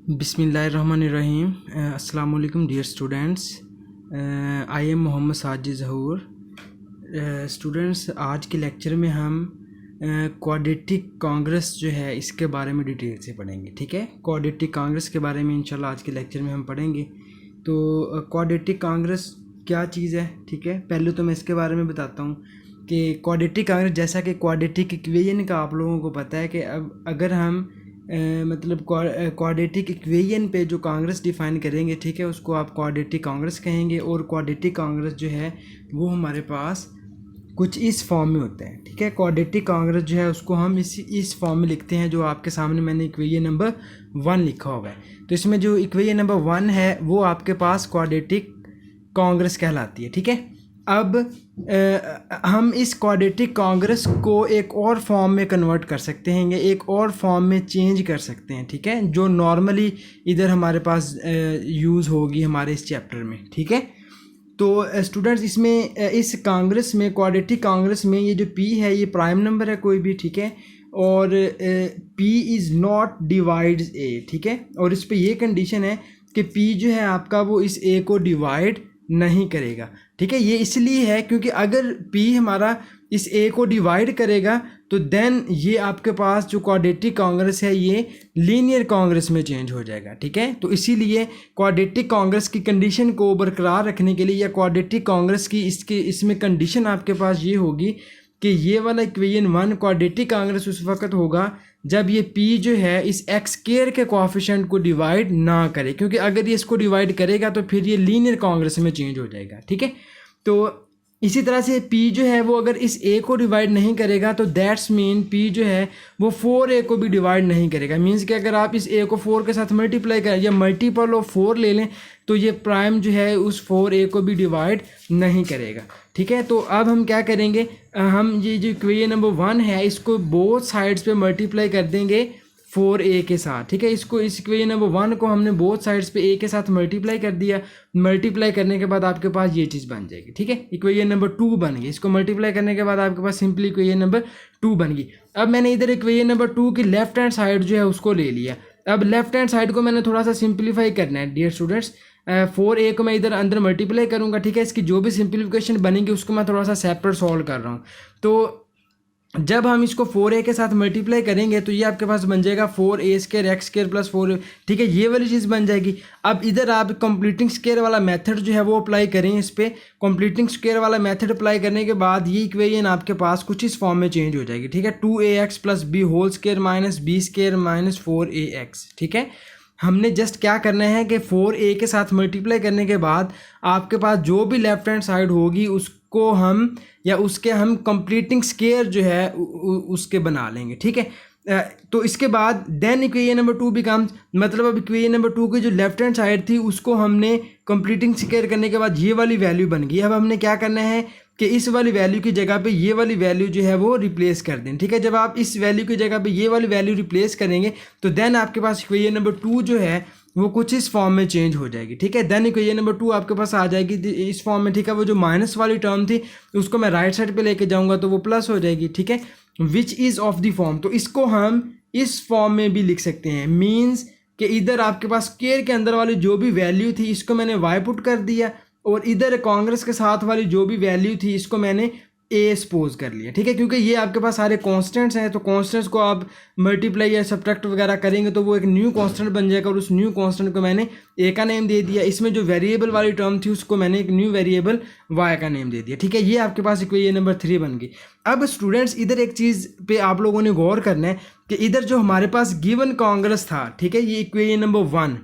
बिस्मिल्लाहिर्रहमानिर्रहीम। अस्सलाम वालेकुम dear students. I am Mohammad Sajid Zahoor. Students, आज के लेक्चर में हम क्वाड्रेटिक कांग्रेस जो है इसके बारे में डिटेल से पढ़ेंगे। ठीक है, क्वाड्रेटिक कांग्रेस के बारे में इंशाल्लाह आज के लेक्चर में हम पढ़ेंगे। तो क्वाड्रेटिक कांग्रेस क्या चीज़ है, ठीक है, पहले तो मैं इसके बारे में बताता हूँ कि क्वाड्रेटिक कांग्रेस, जैसा कि क्वाड्रेटिक इक्वेशन का आप लोगों को पता है कि अब अगर हम मतलब क्वाड्रेटिक इक्वेशन पे जो कांग्रेस डिफ़ाइन करेंगे, ठीक है, उसको आप क्वाड्रेटिक कांग्रेस कहेंगे। और क्वाड्रेटिक कांग्रेस जो है वो हमारे पास कुछ इस फॉर्म में होते हैं। ठीक है, क्वाड्रेटिक कांग्रेस जो है उसको हम इस फॉर्म में लिखते हैं जो आपके सामने मैंने इक्वेशन नंबर 1 लिखा हुआ है। तो इसमें जो इक्वेशन नंबर 1 है वो आपके पास क्वाड्रेटिक कांग्रेस कहलाती है। ठीक है, अब हम इस क्वाड्रेटिक कांग्रेस को एक और फॉर्म में कन्वर्ट कर सकते हैं या एक और फॉर्म में चेंज कर सकते हैं। ठीक है, जो नॉर्मली इधर हमारे पास यूज़ होगी हमारे इस चैप्टर में। ठीक है, तो स्टूडेंट्स, इसमें इस कांग्रेस में, क्वाड्रेटिक कांग्रेस में, ये जो p है ये प्राइम नंबर है कोई भी। ठीक है, और p is not divides a। ठीक है, और इस पर ये कंडीशन है कि p जो है आपका वो इस a को डिवाइड नहीं करेगा। ठीक है, ये इसलिए है क्योंकि अगर p हमारा इस a को डिवाइड करेगा तो देन ये आपके पास जो क्वाड्रेटिक कांग्रेस है ये लीनियर कांग्रेस में चेंज हो जाएगा। ठीक है, तो इसीलिए क्वाड्रेटिक कांग्रेस की कंडीशन को बरकरार रखने के लिए, या क्वाड्रेटिक कांग्रेस की इसमें कंडीशन आपके पास ये होगी कि ये वाला इक्वेशन 1 क्वाड्रेटिक कांग्रेस उस वक्त होगा जब ये p जो है इस x स्क्वायर के कोएफिशिएंट को डिवाइड ना करे, क्योंकि अगर ये इसको डिवाइड करेगा तो फिर ये लीनियर कांग्रेस में चेंज हो जाएगा। ठीक है, तो इसी तरह से p जो है वो अगर इस a को डिवाइड नहीं करेगा तो दैट्स मीन p जो है वो 4a को भी डिवाइड नहीं करेगा। मीन्स कि अगर आप इस a को 4 के साथ मल्टीप्लाई करें या मल्टीपल ऑफ 4 ले लें तो ये प्राइम जो है उस 4a को भी डिवाइड नहीं करेगा। ठीक है, तो अब हम क्या करेंगे, हम ये जो इक्वेशन नंबर 1 है इसको बोथ साइड्स पे मल्टीप्लाई कर देंगे 4a के साथ। ठीक है, इसको इस इक्वेशन नंबर 1 को हमने बोथ साइड्स पे a के साथ मल्टीप्लाई कर दिया। मल्टीप्लाई करने के बाद आपके पास ये चीज़ बन जाएगी। ठीक है, इक्वेशन नंबर 2 बन गई। इसको मल्टीप्लाई करने के बाद आपके पास सिंपली इक्वेशन नंबर 2 बन गई। अब मैंने इधर इक्वेशन नंबर 2 की लेफ्ट हैंड साइड जो है उसको ले लिया। अब लेफ्ट हैंड साइड को मैंने थोड़ा सा सिंप्लीफाई करना है डियर स्टूडेंट्स। 4a को मैं इधर अंदर मल्टीप्लाई करूँगा। ठीक है, इसकी जो भी सिंप्लीफिकेशन बनेगी उसको मैं थोड़ा सा सेपरेट सॉल्व कर रहा हूँ। तो जब हम इसको 4a के साथ मल्टीप्लाई करेंगे तो ये आपके पास बन जाएगा 4a square x square plus 4। ठीक है, ये वाली चीज़ बन जाएगी। अब इधर आप कंप्लीटिंग स्क्वायर वाला मेथड जो है वो अप्लाई करें इस पर। कंप्लीटिंग स्क्वायर वाला मेथड अप्लाई करने के बाद ये इक्वेशन आपके पास कुछ इस फॉर्म में चेंज हो जाएगी। ठीक है, 2ax plus b whole square minus b square minus 4ax। ठीक है, हमने जस्ट क्या करना है कि 4a के साथ मल्टीप्लाई करने के बाद आपके पास जो भी लेफ्ट हैंड साइड होगी उसको हम या उसके हम कंप्लीटिंग स्क्वायर जो है उसके बना लेंगे। ठीक है, तो इसके बाद देन इक्वेशन नंबर 2 बिकम्स, मतलब अब इक्वेशन नंबर 2 की जो लेफ्ट हैंड साइड थी उसको हमने कंप्लीटिंग स्क्वायर करने के बाद ये वाली वैल्यू बन गई। अब हमने क्या करना है कि इस वाली वैल्यू की जगह पे ये वाली वैल्यू जो है वो रिप्लेस कर दें। ठीक है, जब आप इस वैल्यू की जगह पे ये वाली वैल्यू रिप्लेस करेंगे तो देन आपके पास इक्वेशन नंबर 2 जो है वो कुछ इस फॉर्म में चेंज हो जाएगी। ठीक है, देन इक्वेशन नंबर 2 आपके पास आ जाएगी इस फॉर्म में। ठीक है, वो जो माइनस वाली टर्म थी उसको मैं राइट साइड पे लेके जाऊंगा तो वो प्लस हो जाएगी। ठीक है, which is of the form, तो इसको हम इस फॉर्म में भी लिख सकते हैं। मीन्स कि इधर आपके पास स्क्वायर के अंदर वाली जो भी वैल्यू थी इसको मैंने वाई पुट कर दिया, और इधर कांग्रेस के साथ वाली जो भी वैल्यू थी इसको मैंने ए सपोज कर लिया। ठीक है, क्योंकि ये आपके पास सारे कांस्टेंट्स हैं तो कांस्टेंट्स को आप मल्टीप्लाई या सब्ट्रैक्ट वगैरह करेंगे तो वो एक न्यू कांस्टेंट बन जाएगा, और उस न्यू कांस्टेंट को मैंने ए का नेम दे दिया। इसमें जो वेरिएबल वाली टर्म थी उसको मैंने एक न्यू वेरिएबल वाई का नेम दे दिया। ठीक है, ये आपके पास इक्वेशन नंबर 3 बन गई। अब स्टूडेंट्स, इधर एक चीज़ पे आप लोगों ने गौर करना है कि इधर जो हमारे पास गिवन कांग्रेस था, ठीक है, ये इक्वेशन नंबर 1,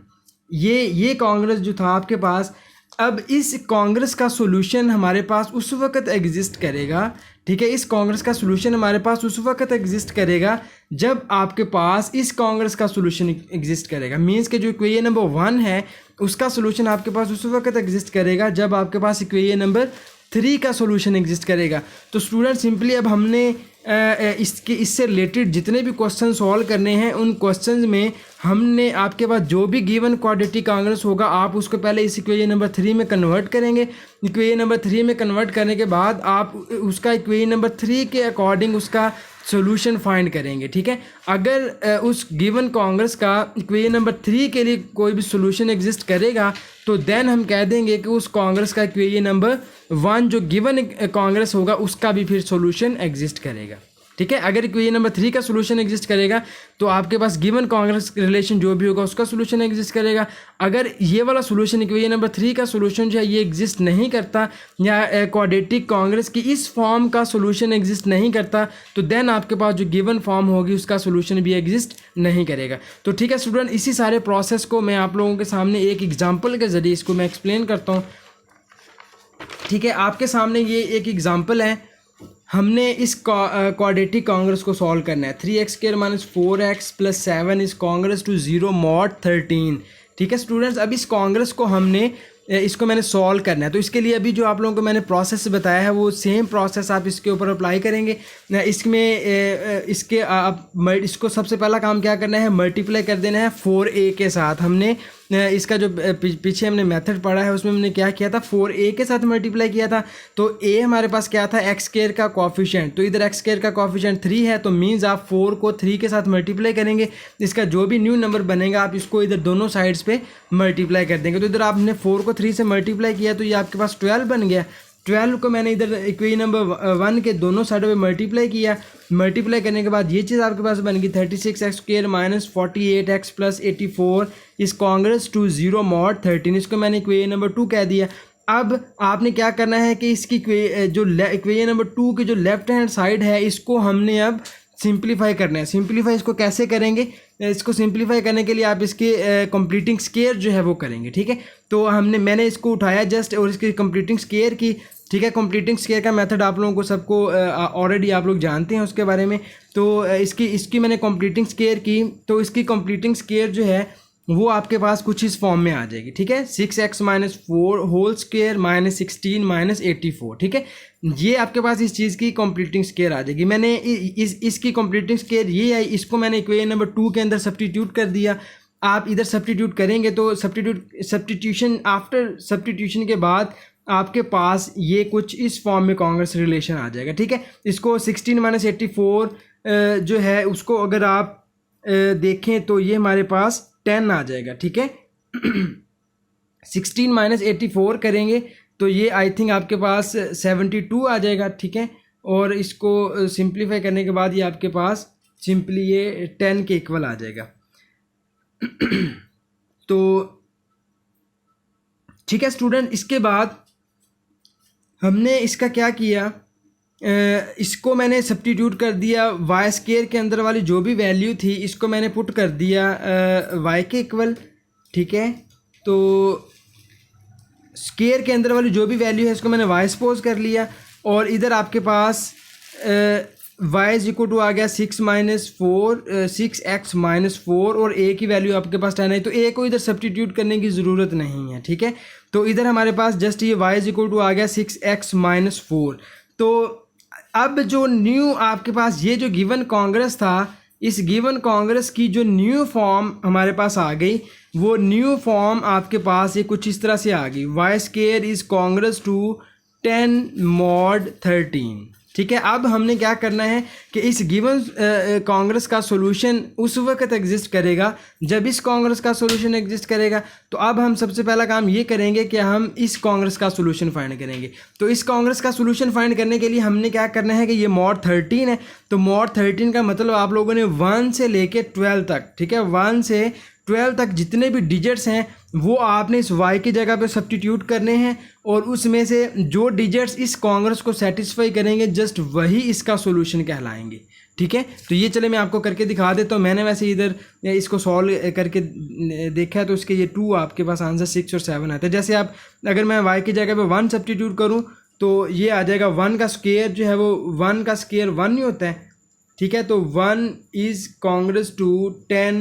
ये कांग्रेस जो था आपके पास, अब इस कांग्रेस का सॉल्यूशन हमारे पास उस वक्त एग्जिस्ट करेगा। ठीक है, इस कांग्रेस का सॉल्यूशन हमारे पास उस वक्त एग्जिस्ट करेगा जब आपके पास इस कांग्रेस का सॉल्यूशन एग्जिस्ट करेगा। मींस के जो इक्वेशन नंबर 1 है उसका सॉल्यूशन आपके पास उस वक्त एग्जिस्ट करेगा जब आपके पास इक्वेशन नंबर 3 का सॉल्यूशन एग्जिस्ट करेगा। तो स्टूडेंट, सिंपली अब हमने इससे रिलेटेड जितने भी क्वेश्चन सॉल्व करने हैं उन क्वेश्चंस में हमने आपके पास जो भी गिवन क्वाड्रेटिक कांग्रेस होगा आप उसको पहले इस इक्वेशन नंबर 3 में कन्वर्ट करेंगे। इक्वेशन नंबर 3 में कन्वर्ट करने के बाद आप उसका इक्वेशन नंबर 3 के अकॉर्डिंग उसका सोल्यूशन फाइंड करेंगे, ठीक है। अगर उस गिवन कांग्रेस का इक्वेशन नंबर 3 के लिए कोई भी सोल्यूशन एग्जिस्ट करेगा तो देन हम कह देंगे कि उस कांग्रेस का इक्वेशन नंबर 1 जो गिवन कांग्रेस होगा उसका भी फिर सोल्यूशन एग्जिस्ट करेगा, ठीक है। अगर इक्वेशन नंबर 3 का सोल्यूशन एग्जिस्ट करेगा तो आपके पास गिवन कांग्रेस रिलेशन जो भी होगा उसका सोल्यूशन एग्जिस्ट करेगा। अगर ये वाला सोल्यूशन इक्वेशन नंबर 3 का सोल्यूशन जो है ये एग्जिस्ट नहीं करता या क्वाड्रेटिक कांग्रेस की इस फॉर्म का सोल्यूशन एग्जिस्ट नहीं करता तो देन आपके पास जो गिवन फॉर्म होगी उसका सोल्यूशन भी एग्जिस्ट नहीं करेगा। तो ठीक है स्टूडेंट, इसी सारे प्रोसेस को मैं आप लोगों के सामने एक एग्जाम्पल के ज़रिए इसको मैं एक्सप्लेन करता हूँ, ठीक है। आपके सामने ये एक एग्जाम्पल है, हमने इस क्वाड्रेटिक कांग्रेस को सॉल्व करना है। 3x² - 4x + 7 is Congress to 0 mod 13, ठीक है स्टूडेंट्स। अब इस कांग्रेस को हमने इसको मैंने सॉल्व करना है, तो इसके लिए अभी जो आप लोगों को मैंने प्रोसेस बताया है वो सेम प्रोसेस आप इसके ऊपर अप्लाई करेंगे। इसमें इसके आप इसको सबसे पहला काम क्या करना है, मल्टीप्लाई कर देना है 4a के साथ। हमने इसका जो पीछे हमने मेथड पढ़ा है उसमें हमने क्या किया था, 4a के साथ मल्टीप्लाई किया था। तो a हमारे पास क्या था, x² का कोफिशिएंट, तो इधर x² का कोफिशिएंट 3 है, तो मीन्स आप 4 को 3 के साथ मल्टीप्लाई करेंगे। इसका जो भी न्यू नंबर बनेगा आप इसको इधर दोनों साइड्स पे मल्टीप्लाई कर देंगे। तो इधर आपने 4 को 3 से मल्टीप्लाई किया तो ये आपके पास 12 बन गया। 12 को मैंने इधर इक्वेशन नंबर 1 के दोनों साइडों पे मल्टीप्लाई किया। मल्टीप्लाई करने के बाद ये चीज़ आपके पास बन गई 36x² - 48x + 84 इस कांग्रेस टू 0 mod 13। इसको मैंने इक्वेशन नंबर 2 कह दिया। अब आपने क्या करना है कि इसकी जो इक्वेशन नंबर 2 की जो लेफ्ट हैंड साइड है इसको हमने अब सिंप्लीफाई करना है। सिंप्लीफाई इसको कैसे करेंगे, इसको सिंप्लीफाई करने के लिए आप इसके कंप्लीटिंग स्केयर जो है वो करेंगे, ठीक है। तो मैंने इसको उठाया जस्ट और इसकी कंप्लीटिंग स्केयर की, ठीक है। कंप्लीटिंग स्केयर का मेथड आप लोगों को सबको ऑलरेडी आप लोग जानते हैं उसके बारे में। तो इसकी मैंने कंप्लीटिंग स्केयर की, तो इसकी कंप्लीटिंग स्केयर जो है वो आपके पास कुछ इस फॉर्म में आ जाएगी, ठीक है। 6x - 4 होल स्क्वायर - 16 - 84, ठीक है। ये आपके पास इस चीज़ की कंप्लीटिंग स्केयर आ जाएगी। मैंने इसकी कंप्लीटिंग स्केयर ये आई, इसको मैंने इक्वेशन नंबर 2 के अंदर सब्स्टिट्यूट कर दिया। आप इधर सब्स्टिट्यूट करेंगे तो सब्स्टिट्यूशन के बाद आपके पास ये कुछ इस फॉर्म में कांग्रेस रिलेशन आ जाएगा, ठीक है। इसको 16 - 84 जो है उसको अगर आप देखें तो ये हमारे पास 10 आ जाएगा, ठीक है। 16 - 84 करेंगे तो ये आई थिंक आपके पास 72 आ जाएगा, ठीक है। और इसको सिंप्लीफाई करने के बाद ये आपके पास सिंपली ये 10 के इक्वल आ जाएगा। तो ठीक है स्टूडेंट, इसके बाद हमने इसका क्या किया, इसको मैंने सब्स्टिट्यूट कर दिया y² के अंदर वाली जो भी वैल्यू थी इसको मैंने पुट कर दिया y के इक्वल, ठीक है। तो स्केयर के अंदर वाली जो भी वैल्यू है इसको मैंने y सपोज कर लिया और इधर आपके पास y = आ गया 6x - 4 और a की वैल्यू आपके पास 10 है, तो a को इधर सब्स्टिट्यूट करने की ज़रूरत नहीं है, ठीक है। तो इधर हमारे पास जस्ट ये y = आ गया 6x - 4। तो अब जो न्यू आपके पास ये जो गिवन कांग्रेस था, इस गिवन कांग्रेस की जो न्यू फॉर्म हमारे पास आ गई, वो न्यू फॉर्म आपके पास ये कुछ इस तरह से आ गई, y² is Congress to 10 mod 13, ठीक है। अब हमने क्या करना है कि इस गिवन कांग्रेस का सॉल्यूशन उस वक्त एग्जिस्ट करेगा जब इस कांग्रेस का सॉल्यूशन एग्जिस्ट करेगा। तो अब हम सबसे पहला काम ये करेंगे कि हम इस कांग्रेस का सॉल्यूशन फाइंड करेंगे। तो इस कांग्रेस का सॉल्यूशन फाइंड करने के लिए हमने क्या करना है कि ये mod 13 है, तो mod 13 का मतलब आप लोगों ने 1 से लेके 12 तक, ठीक है, 1 से 12 तक जितने भी डिजिट्स हैं वो आपने इस y की जगह पे सब्स्टिट्यूट करने हैं और उसमें से जो डिजिट्स इस कांग्रेस को सेटिस्फाई करेंगे जस्ट वही इसका सॉल्यूशन कहलाएंगे, ठीक है। तो ये चले मैं आपको करके दिखा देता हूँ। मैंने वैसे इधर इसको सॉल्व करके देखा है तो इसके ये 2 आपके पास आंसर 6 और 7 आता है। जैसे आप अगर मैं y की जगह पे 1 सब्स्टिट्यूट करूँ तो ये आ जाएगा 1 का स्क्वायर जो है वो 1 का स्क्वायर 1 नहीं होता है, ठीक है। तो 1 इज कांग्रेस टू 10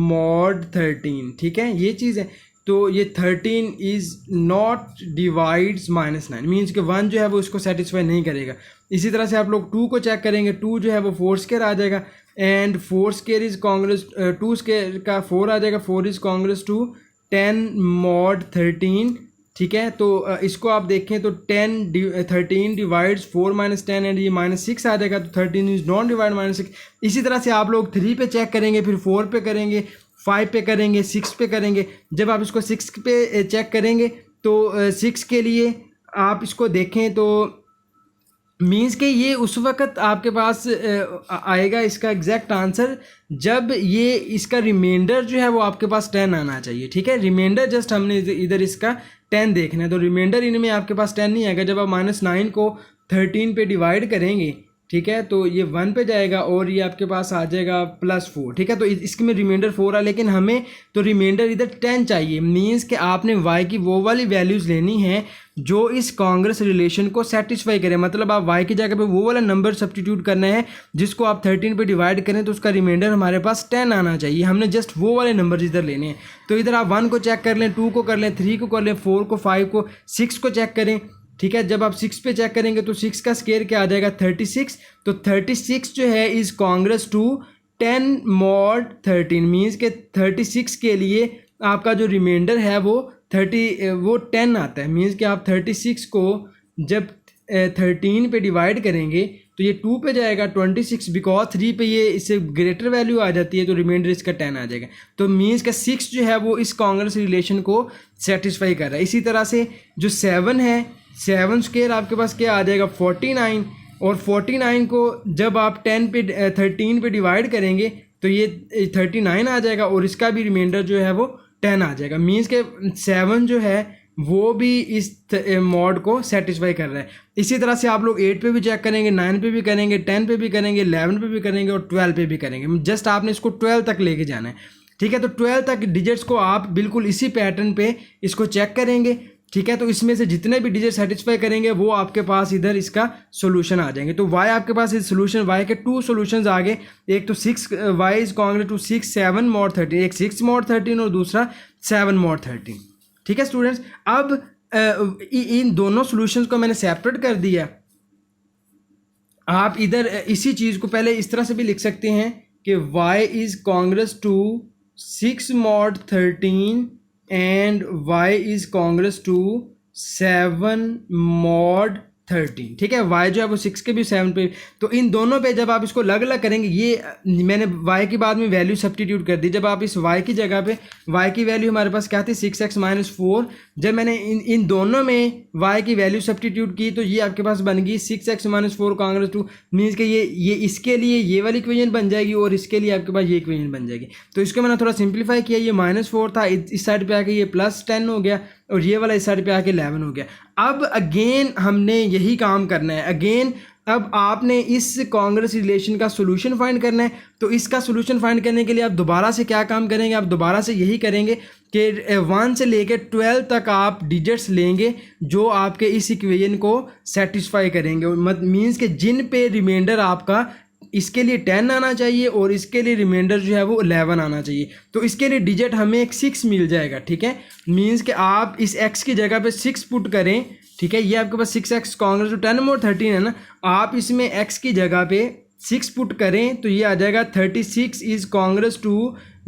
mod 13, ठीक है, ये चीज़ है। तो ये 13 इज नॉट डिवाइड्स -9 मीन्स कि 1 जो है वो इसको सेटिस्फाई नहीं करेगा। इसी तरह से आप लोग 2 को चेक करेंगे, 2 जो है वो 4² आ जाएगा एंड 4² इज कांग्रेस 2² का 4 आ जाएगा, 4 इज कांग्रेस टू 10 mod 13, ठीक है। तो इसको आप देखें तो 13 डिवाइड्स 4 माइनस 10 एंड ये -6 आ जाएगा, तो 13 इज नॉट डिवाइड -6। इसी तरह से आप लोग 3 पे चेक करेंगे, फिर 4 पे करेंगे, 5 पे करेंगे, 6 पे करेंगे। जब आप इसको 6 पे चेक करेंगे तो 6 के लिए आप इसको देखें तो मीन्स के ये उस वक़्त आपके पास आएगा इसका एग्जैक्ट आंसर जब ये इसका रिमाइंडर जो है वो आपके पास 10 आना चाहिए। ठीक है, रिमाइंडर जस्ट हमने इधर इसका 10 देखना है, तो रिमाइंडर इनमें आपके पास 10 नहीं आएगा। जब आप -9 को 13 पे डिवाइड करेंगे, ठीक है, तो ये 1 पे जाएगा और ये आपके पास आ जाएगा +4। ठीक है, तो इसके में रिमाइंडर 4 है, लेकिन हमें तो रिमाइंडर इधर 10 चाहिए। मीन्स कि आपने y की वो वाली वैल्यूज़ लेनी है जो इस कांग्रेस रिलेशन को सेटिस्फाई करे। मतलब आप y की जगह पे वो वाला नंबर सब्स्टिट्यूट करना है जिसको आप 13 पे डिवाइड करें तो उसका रिमाइंडर हमारे पास 10 आना चाहिए। हमने जस्ट वो वाले नंबर इधर लेने हैं। तो इधर आप 1 को चेक कर लें, 2 को कर लें, 3 को कर लें, 4 को, 5 को, 6 को चेक करें। ठीक है, जब आप 6 पे चेक करेंगे तो 6 का स्केयर क्या आ जाएगा 36। तो 36 जो है is Congress to 10 mod 13। Means के 36 के लिए आपका जो रिमाइंडर है वो 10 आता है। मीन्स कि आप 36 को जब 13 पे डिवाइड करेंगे तो ये 2 पे जाएगा 26, बिकॉज 3 पे ये इससे ग्रेटर वैल्यू आ जाती है तो रिमाइंडर इसका 10 आ जाएगा। तो मीन्स का 6 जो है वो इस कांग्रेस रिलेशन को सेटिस्फाई कर रहा है। इसी तरह से जो 7 है, 7 स्क्वायर आपके पास क्या आ जाएगा 49, और 49 को जब आप 13 पे डिवाइड करेंगे तो ये 39 आ जाएगा और इसका भी रिमाइंडर जो है वो 10 आ जाएगा। मीन्स के 7 जो है वो भी इस मॉड को सेटिस्फाई कर रहा है। इसी तरह से आप लोग 8 पे भी चेक करेंगे, 9 पे भी करेंगे, 10 पे भी करेंगे, 11 पे भी करेंगे और 12 पे भी करेंगे। जस्ट आपने इसको 12 तक लेके जाना है। ठीक है, तो 12 तक डिजिट्स को आप बिल्कुल इसी पैटर्न पे इसको चेक करेंगे। ठीक है, तो इसमें से जितने भी डिजिट सेटिस्फाई करेंगे वो आपके पास इधर इसका सोल्यूशन आ जाएंगे। तो y आपके पास इस सोल्यूशन y के 2 सोल्यूशंस आ गए। एक तो 6 y is Congress to 6 7 mod 13, एक 6 mod 13 और दूसरा 7 mod 13। ठीक है स्टूडेंट्स, अब इन दोनों सोल्यूशंस को मैंने सेपरेट कर दिया। आप इधर इसी चीज़ को पहले इस तरह से भी लिख सकते हैं कि y is Congress to 6 mod 13 and y is congress to 7 mod 13। ठीक है, y जो है वो 6 के भी 7 पे। तो इन दोनों पे जब आप इसको अलग अलग करेंगे, ये मैंने y की बाद में वैल्यू सब्स्टिट्यूट कर दी। जब आप इस y की जगह पे y की वैल्यू हमारे पास क्या थी 6x - 4, जब मैंने इन दोनों में y की वैल्यू सब्स्टिट्यूट की तो ये आपके पास बन गई 6x - 4 कांग्रेस टू। मीन्स कि ये इसके लिए ये वाली इक्वेशन बन जाएगी और इसके लिए आपके पास ये इक्वेशन बन जाएगी। तो इसको मैंने थोड़ा सिंप्लीफाई किया, ये -4 था, इस साइड पे आके ये +10 हो गया और ये वाला इस साइड पे आके 11 हो गया। अब अगेन हमने यही काम करना है। अगेन अब आपने इस कांग्रेस रिलेशन का सोल्यूशन फाइंड करना है। तो इसका सोल्यूशन फाइंड करने के लिए आप दोबारा से क्या काम करेंगे, आप दोबारा से यही करेंगे कि 1 से लेकर 12 तक आप डिजिट्स लेंगे जो आपके इस इक्वेशन को सेटिस्फाई करेंगे। मीन्स कि जिन पे रिमाइंडर आपका इसके लिए 10 आना चाहिए और इसके लिए रिमाइंडर जो है वो 11 आना चाहिए। तो इसके लिए डिजिट हमें एक 6 मिल जाएगा। ठीक है, मीन्स कि आप इस x की जगह पे 6 पुट करें। ठीक है, ये आपके पास 6x कांग्रेस टू 10 mod 13 है ना, आप इसमें x की जगह पे 6 पुट करें तो ये आ जाएगा 36 is Congress to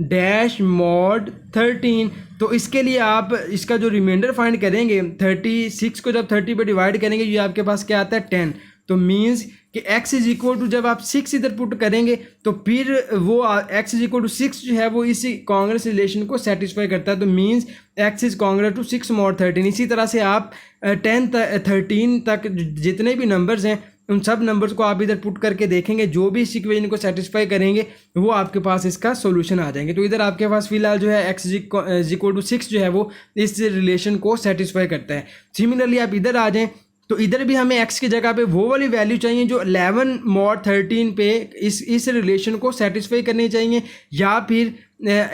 dash mod 13। तो इसके लिए आप इसका जो रिमाइंडर फाइंड करेंगे 36 को जब 30 पे डिवाइड करेंगे ये आपके पास क्या आता है 10। तो मीन्स कि x इज इक्वल टू जब आप 6 इधर पुट करेंगे तो फिर वो x इज इक्वल टू 6 जो है वो इसी कांग्रेस रिलेशन को सेटिस्फाई करता है। तो means x is Congress to 6 mod 13। इसी तरह से आप 13 तक जितने भी नंबर्स हैं उन सब नंबर्स को आप इधर पुट करके देखेंगे, जो भी इस इक्वेशन को सेटिस्फाई करेंगे वो आपके पास इसका सोल्यूशन आ जाएंगे। तो इधर आपके पास फिलहाल जो है x इज इक्वल टू 6 जो है वो इस रिलेशन को सेटिस्फाई करता है। सिमिलरली आप इधर आ जाएँ तो इधर भी हमें x की जगह पे वो वाली वैल्यू चाहिए जो 11 mod 13 पे इस रिलेशन को सेटिस्फाई करनी चाहिए, या फिर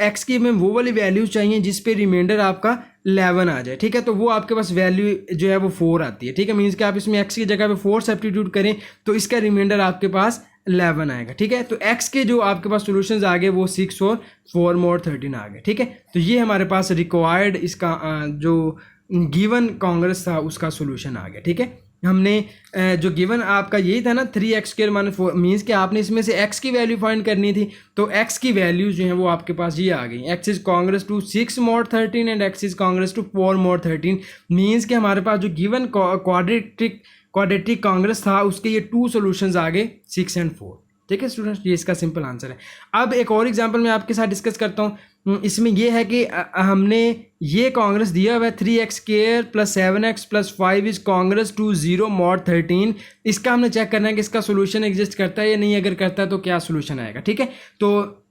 x की हमें वो वाली वैल्यू चाहिए जिस पे रिमाइंडर आपका 11 आ जाए। ठीक है, तो वो आपके पास वैल्यू जो है वो 4 आती है। ठीक है, मीन्स कि आप इसमें x की जगह पे 4 सब्स्टिट्यूट करें तो इसका रिमाइंडर आपके पास 11 आएगा। ठीक है, तो x के जो आपके पास सोल्यूशंस आ गए वो 6 और 4 mod 13 आ गए। ठीक है, तो ये हमारे पास रिक्वायर्ड इसका जो गिवन कांग्रेस था उसका सोल्यूशन आ गया। ठीक है। हमने जो गिवन आपका यही था ना 3x² माइनस 4, मीन्स कि आपने इसमें से x की वैल्यू फाइंड करनी थी। तो x की वैल्यू जो है वो आपके पास ये आ गई, x is Congress to 6 mod 13 and x is Congress to 4 mod 13। Means कि हमारे पास जो गिवन क्वाड्रेटिक कांग्रेस था उसके ये 2 सॉल्यूशंस आ गए 6 एंड 4। ठीक है स्टूडेंट्स, ये इसका सिंपल आंसर है। अब एक और एग्जांपल मैं आपके साथ डिस्कस करता हूँ। इसमें ये है कि हमने ये कांग्रेस दिया हुआ है 3x² plus 7x plus 5 is Congress to 0 mod 13। इसका हमने चेक करना है कि इसका सोल्यूशन एग्जिस्ट करता है या नहीं, अगर करता है तो क्या सोल्यूशन आएगा। ठीक है, तो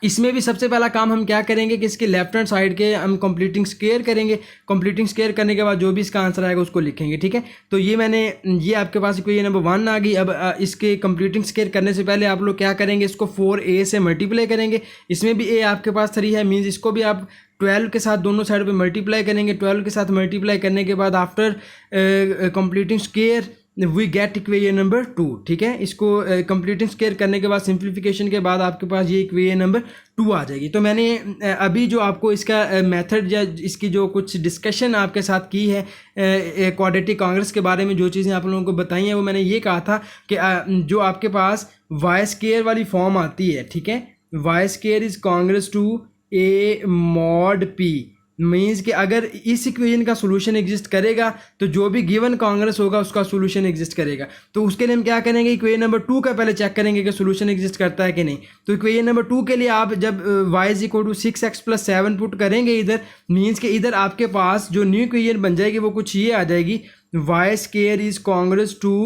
इसमें भी सबसे पहला काम हम क्या करेंगे कि इसके लेफ्ट हैंड साइड के हम कंप्लीटिंग स्क्वायर करेंगे। कंप्लीटिंग स्क्वायर करने के बाद जो भी इसका आंसर आएगा उसको लिखेंगे। ठीक है, तो ये आपके पास इक्वेशन नंबर 1 आ गई। अब इसके कंप्लीटिंग स्क्वायर करने से पहले आप लोग क्या करेंगे, इसको 4a से मल्टीप्लाई करेंगे। इसमें भी a आपके पास 3 है, मीन्स इसको भी आप 12 के साथ दोनों साइड पे मल्टीप्लाई करेंगे। 12 के साथ मल्टीप्लाई करने के बाद after completing square we get equation number 2। ठीक है, इसको कंप्लीटिंग स्क्वायर करने के बाद सिंप्लीफिकेशन के बाद आपके पास ये इक्वेशन नंबर 2 आ जाएगी। तो मैंने अभी जो आपको इसका मेथड या इसकी जो कुछ डिस्कशन आपके साथ की है क्वाड्रेटिक कांग्रेस के बारे में, जो चीज़ें आप लोगों को बताई हैं, वो मैंने ये कहा था कि जो आपके पास y² वाली फॉर्म आती है, ठीक है, y² is Congress to a mod p। Means कि अगर इस इक्वेशन का सोल्यूशन एग्जिस्ट करेगा तो जो भी गिवन कांग्रेस होगा उसका सोल्यूशन एग्जिस्ट करेगा। तो उसके लिए हम क्या करेंगे, इक्वेशन नंबर 2 का पहले चेक करेंगे कि सोल्यूशन एग्जिस्ट करता है कि नहीं। तो इक्वेशन नंबर 2 के लिए आप जब y is equal to 6x plus 7 put करेंगे इधर, मीन्स कि इधर आपके पास जो न्यू इक्वेशन बन जाएगी वो कुछ ये आ जाएगी, y² is Congress to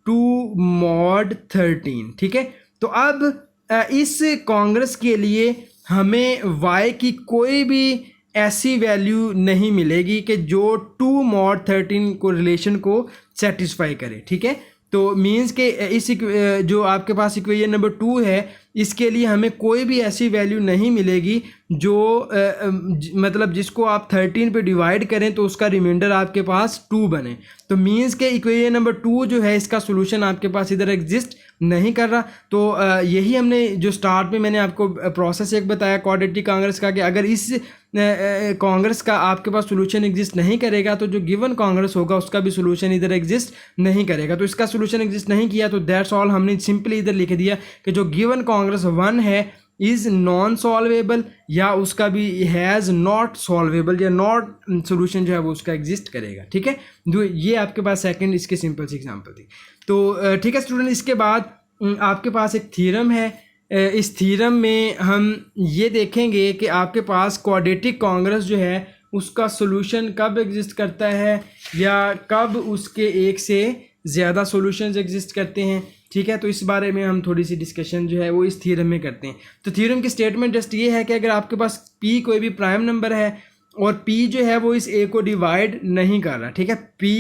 2 mod 13। ठीक है, तो अब इस कांग्रेस के लिए हमें y की कोई भी ऐसी वैल्यू नहीं मिलेगी कि जो 2 mod 13 को रिलेशन को सेटिस्फाई करे। ठीक है, तो मीन्स के इस जो आपके पास इक्वेशन नंबर 2 है इसके लिए हमें कोई भी ऐसी वैल्यू नहीं मिलेगी जो मतलब जिसको आप 13 पे डिवाइड करें तो उसका रिमाइंडर आपके पास 2 बने। तो मीन्स के इक्वेशन नंबर 2 जो है इसका सोल्यूशन आपके पास इधर एग्जिस्ट नहीं कर रहा। तो यही हमने जो स्टार्ट में मैंने आपको प्रोसेस एक बताया क्वाड्रेटिक कांग्रेस का, कि अगर इस कांग्रेस का आपके पास सोल्यूशन एग्जिस्ट नहीं करेगा तो जो गिवन कांग्रेस होगा उसका भी सोल्यूशन इधर एग्जिस्ट नहीं करेगा। तो इसका सोल्यूशन एग्जिस्ट नहीं किया तो दैट्स ऑल, हमने सिंपली इधर लिख दिया कि जो गिवन कांग्रेस 1 है इज नॉन सॉल्वेबल या उसका भी हैज़ नॉट सॉल्वेबल या नॉट सोल्यूशन जो है वो उसका एग्जिस्ट करेगा। ठीक है, जो ये आपके पास सेकंड इसके सिंपल सी एग्जांपल थी। तो ठीक है स्टूडेंट, इसके बाद आपके पास एक थ्योरम है। इस थ्योरम में हम ये देखेंगे कि आपके पास क्वाड्रेटिक कांग्रेस जो है उसका सोल्यूशन कब एग्जिस्ट करता है या कब उसके एक से ज़्यादा सॉल्यूशंस एग्जिस्ट करते हैं। ठीक है, तो इस बारे में हम थोड़ी सी डिस्कशन जो है वो इस थ्योरम में करते हैं। तो थ्योरम की स्टेटमेंट जस्ट ये है कि अगर आपके पास p कोई भी प्राइम नंबर है और p जो है वो इस a को डिवाइड नहीं कर रहा, ठीक है, p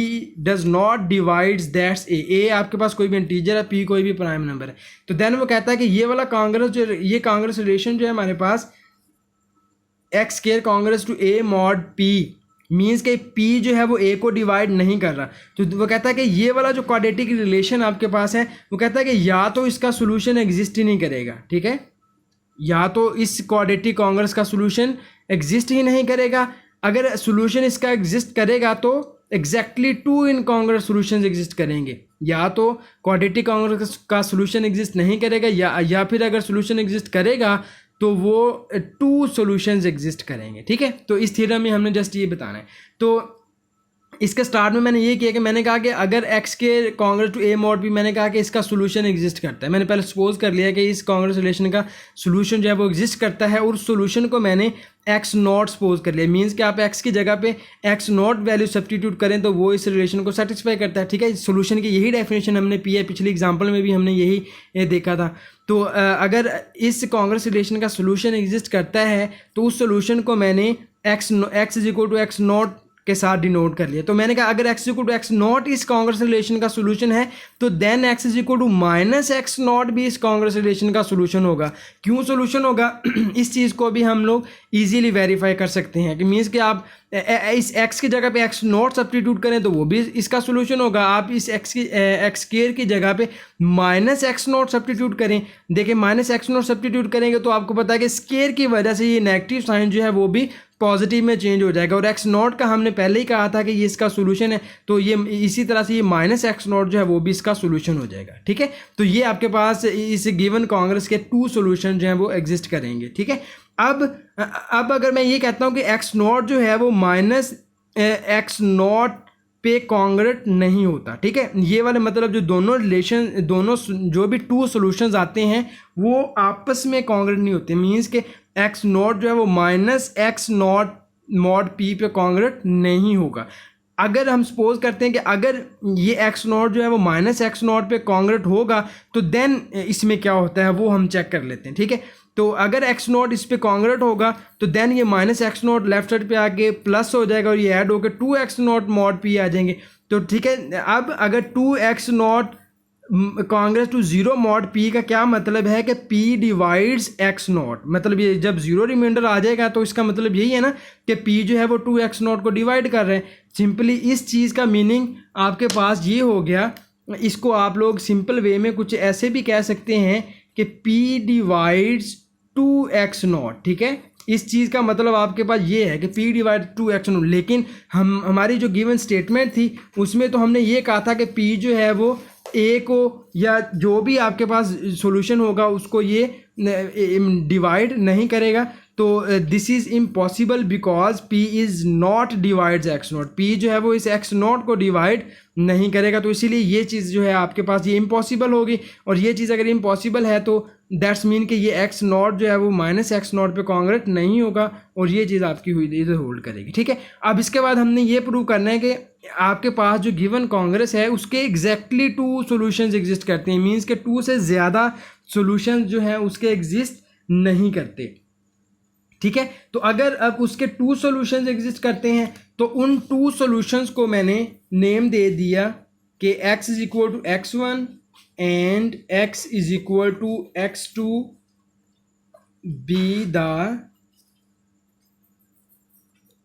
does not divides that's a आपके पास कोई भी इंटीजर है, p कोई भी प्राइम नंबर है, तो देन वो कहता है कि ये वाला कांग्रेस जो ये कांग्रेस रिलेशन जो है हमारे पास x² congress to a mod p, means के p जो है वो a को डिवाइड नहीं कर रहा। तो वो कहता है कि ये वाला जो क्वाड्रेटिक रिलेशन आपके पास है वो कहता है कि या तो इसका सोल्यूशन एग्जिस्ट ही नहीं करेगा, ठीक है, या तो इस क्वाड्रेटिक कांग्रेस का सोल्यूशन एग्जिस्ट ही नहीं करेगा। अगर सोल्यूशन इसका एग्जिस्ट करेगा तो एग्जैक्टली 2 इनकॉन्ग्रुएंट सॉल्यूशंस एग्जिस्ट करेंगे, या तो क्वाड्रेटिक कांग्रेस का सोल्यूशन एग्जिस्ट नहीं करेगा या फिर अगर सोल्यूशन एग्जिस्ट करेगा तो वो 2 सॉल्यूशंस एग्जिस्ट करेंगे। ठीक है, तो इस थ्योरम में हमने जस्ट ये बताना है। तो इसके स्टार्ट में मैंने ये किया कि मैंने कहा कि अगर x के congress to a mod p, मैंने कहा कि इसका सोल्यूशन एग्जिस्ट करता है। मैंने पहले सपोज कर लिया कि इस कांग्रेस रिलेशन का सोल्यूशन जो है वो एग्जिस्ट करता है और उस सोल्यूशन को मैंने x नॉट सपोज कर लिया। मीन्स कि आप x की जगह पे x नॉट वैल्यू सब्स्टिट्यूट करें तो वो इस रिलेशन को सेटिस्फाई करता है। ठीक है, सोल्यूशन की यही डेफिनेशन हमने पी है, पिछली एग्जाम्पल में भी हमने यही देखा था। तो अगर इस कांग्रेस रिलेशन का सोल्यूशन एग्जिस्ट करता है तो उस सोल्यूशन को मैंने x is equal to x naught के साथ डिनोट कर लिया। तो मैंने कहा अगर x equal to x naught इस कांग्रेस रिलेशन का सोल्यूशन है तो then x is equal to minus x naught भी इस कांग्रेस रिलेशन का सोल्यूशन होगा। क्यों सोल्यूशन होगा इस चीज़ को भी हम लोग इजीली वेरीफाई कर सकते हैं कि मीन्स कि आप इस x की जगह पे x नॉट सब्स्टिट्यूट करें तो वो भी इसका सोल्यूशन होगा। आप इस x² की जगह पे माइनस x नॉट सब्स्टिट्यूट करें, देखिए माइनस x नॉट सब्स्टिट्यूट करेंगे तो आपको पता है कि स्केयर की वजह से ये नेगेटिव साइन जो है वो भी पॉजिटिव में चेंज हो जाएगा, और एक्स नॉट का हमने पहले ही कहा था कि ये इसका सोल्यूशन है, तो ये इसी तरह से ये माइनस एक्स नॉट जो है वो भी इसका सोल्यूशन हो जाएगा। ठीक है, तो ये आपके पास इस गिवन कांग्रेस के 2 सोल्यूशन जो हैं वो एग्जिस्ट करेंगे। ठीक है, अब अगर मैं ये कहता हूँ कि एक्स नॉट जो है वो माइनस एक्स नॉट पे कॉन्ग्रेट नहीं होता। ठीक है, ये वाले मतलब जो दोनों जो भी 2 सॉल्यूशंस आते हैं वो आपस में कॉन्ग्रेट नहीं होते। मींस के एक्स नॉट जो है वो minus x not mod P पे कॉन्ग्रेट नहीं होगा। अगर हम सपोज करते हैं कि अगर ये एक्स नॉट जो है वो माइनस एक्स नॉट पे कॉन्ग्रेट होगा तो देन इसमें क्या होता है वो हम चेक कर लेते हैं। ठीक है, तो अगर एक्स नॉट इस पे कॉन्ग्रेट होगा तो देन ये minus x not left side पे आके प्लस हो जाएगा और ये ऐड होकर 2x नॉट मॉड पी आ जाएंगे। तो ठीक है, अब अगर 2x naught congress to 0 mod p का क्या मतलब है कि p डिवाइड्स x नॉट, मतलब ये जब 0 रिमाइंडर आ जाएगा तो इसका मतलब यही है ना कि p जो है वो 2x नॉट को डिवाइड कर रहे हैं। सिंपली इस चीज़ का मीनिंग आपके पास ये हो गया। इसको आप लोग सिंपल वे में कुछ ऐसे भी कह सकते हैं कि p डिवाइड्स 2x नॉट। ठीक है, इस चीज़ का मतलब आपके पास ये है कि p डिवाइड 2x नॉट, लेकिन हमारी जो गिवन स्टेटमेंट थी उसमें तो हमने ये कहा था कि p जो है वो a को या जो भी आपके पास सॉल्यूशन होगा उसको ये डिवाइड नहीं करेगा। तो this is impossible because p is not divides x not, p जो है वो इस एक्स नॉट को डिवाइड नहीं करेगा। तो इसीलिए ये चीज़ जो है आपके पास ये इम्पॉसिबल होगी, और ये चीज़ अगर इम्पॉसिबल है तो दैट्स मीन कि ये एक्स नॉट जो है वो माइनस एक्स नॉट पे कॉन्ग्रेट नहीं होगा, और ये चीज़ आपकी हुई इधर होल्ड करेगी। ठीक है, अब इसके बाद हमने ये प्रूव करना है कि आपके पास जो गिवन कांग्रेस है उसके एग्जैक्टली 2 सॉल्यूशंस एग्जिस्ट करते हैं। मींस के 2 से ज़्यादा सॉल्यूशंस जो हैं उसके एग्जिस्ट नहीं करते। ठीक है, तो अगर अब उसके 2 सॉल्यूशंस एग्जिस्ट करते हैं तो उन 2 सॉल्यूशंस को मैंने नेम दे दिया कि x is equal to x1 and x is equal to x2 be the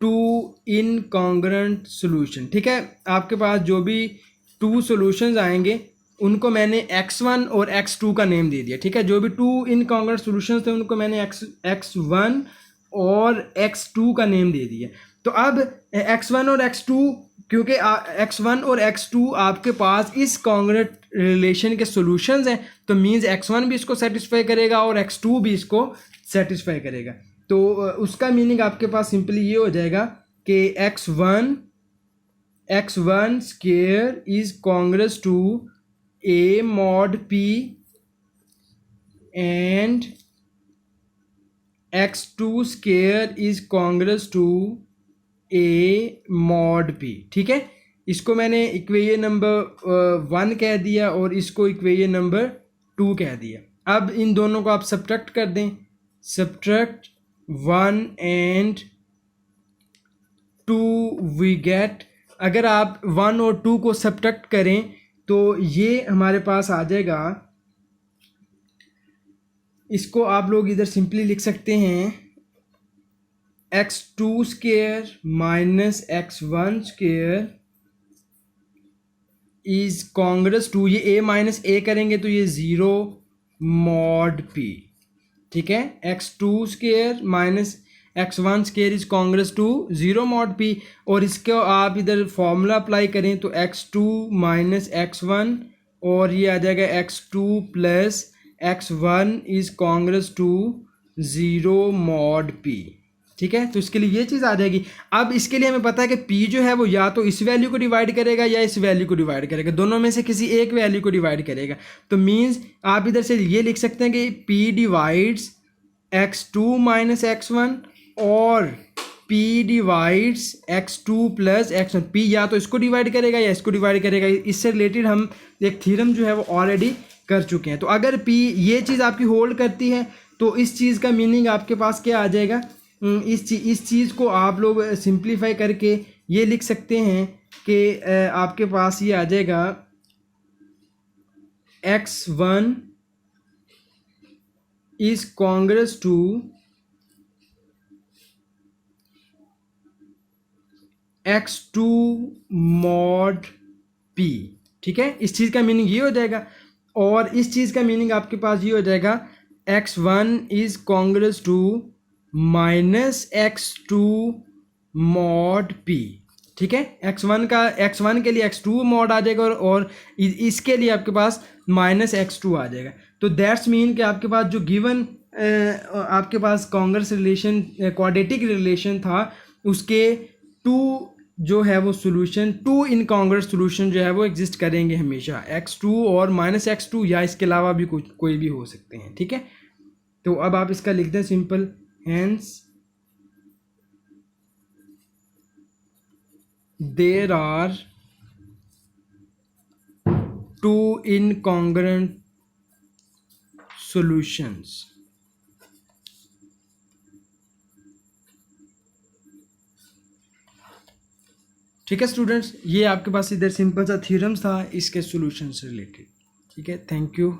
2 incongruent solution. ठीक है, आपके पास जो भी 2 सॉल्यूशंस आएंगे उनको मैंने x1 और x2 का नेम दे दिया। ठीक है, जो भी 2 इनकॉन्ग्रुएंट सॉल्यूशंस थे उनको मैंने x1 और x2 का नेम दे दिया। तो अब x1 और x2, क्योंकि x1 और x2 आपके पास इस कॉन्ग्रुएंट रिलेशन के सॉल्यूशंस हैं, तो मींस x1 भी इसको सेटिस्फाई करेगा और x2 भी इसको सेटिस्फाई करेगा। तो उसका मीनिंग आपके पास सिंपली ये हो जाएगा कि x1 square is congruent to a mod p and x2 square is congruent to a mod p। ठीक है, इसको मैंने इक्वेशन नंबर 1 कह दिया और इसको इक्वेशन नंबर 2 कह दिया। अब इन दोनों को आप सब्ट्रैक्ट कर दें, सब्ट्रैक्ट 1 एंड 2 वी गेट, अगर आप 1 और 2 को सब्ट्रैक्ट करें तो ये हमारे पास आ जाएगा। इसको आप लोग इधर सिंपली लिख सकते हैं x2 square minus x1 square is congruent to, ये a माइनस a करेंगे तो ये 0 मॉड p। ठीक है, x2 square minus x1 square is congruent to 0 mod p, और इसको आप इधर फॉर्मूला अप्लाई करें तो x2 माइनस x1 और ये आ जाएगा x2 plus x1 is congruent to 0 mod p। ठीक है, तो इसके लिए ये चीज़ आ जाएगी। अब इसके लिए हमें पता है कि p जो है वो या तो इस वैल्यू को डिवाइड करेगा या इस वैल्यू को डिवाइड करेगा, दोनों में से किसी एक वैल्यू को डिवाइड करेगा। तो मीन्स आप इधर से ये लिख सकते हैं कि p divides x2 minus x1 और p divides x2 plus x1। p या तो इसको डिवाइड करेगा या इसको डिवाइड करेगा। इससे रिलेटेड हम एक थ्योरम जो है वो ऑलरेडी कर चुके हैं। तो अगर p ये चीज़ आपकी होल्ड करती है तो इस चीज़ का मीनिंग आपके पास क्या आ जाएगा, इस चीज़ को आप लोग सिंप्लीफाई करके ये लिख सकते हैं कि आपके पास ये आ जाएगा x1 is congruent to x2 mod p। ठीक है, इस चीज़ का मीनिंग ये हो जाएगा, और इस चीज़ का मीनिंग आपके पास ये हो जाएगा x1 is congruent to minus x two mod p, ठीक है। x1 के लिए x2 मॉड आ जाएगा और इसके लिए आपके पास माइनस x2 आ जाएगा। तो दैट्स मीन कि आपके पास जो गिवन आपके पास कॉन्ग्रेस रिलेशन क्वाड्रेटिक रिलेशन था उसके टू जो है वो सोल्यूशन, टू इनकॉन्ग्रुएंट सोल्यूशन जो है वो एग्जिस्ट करेंगे हमेशा, x2 और माइनस x2 या इसके अलावा भी कोई भी हो सकते हैं, ठीक है। तो अब आप इसका लिख दें simple, hence there are two incongruent solutions. ठीक है स्टूडेंट्स, ये आपके पास इधर सिंपल सा थ्योरम्स था इसके सॉल्यूशन से रिलेटेड, ठीक है। Thank you.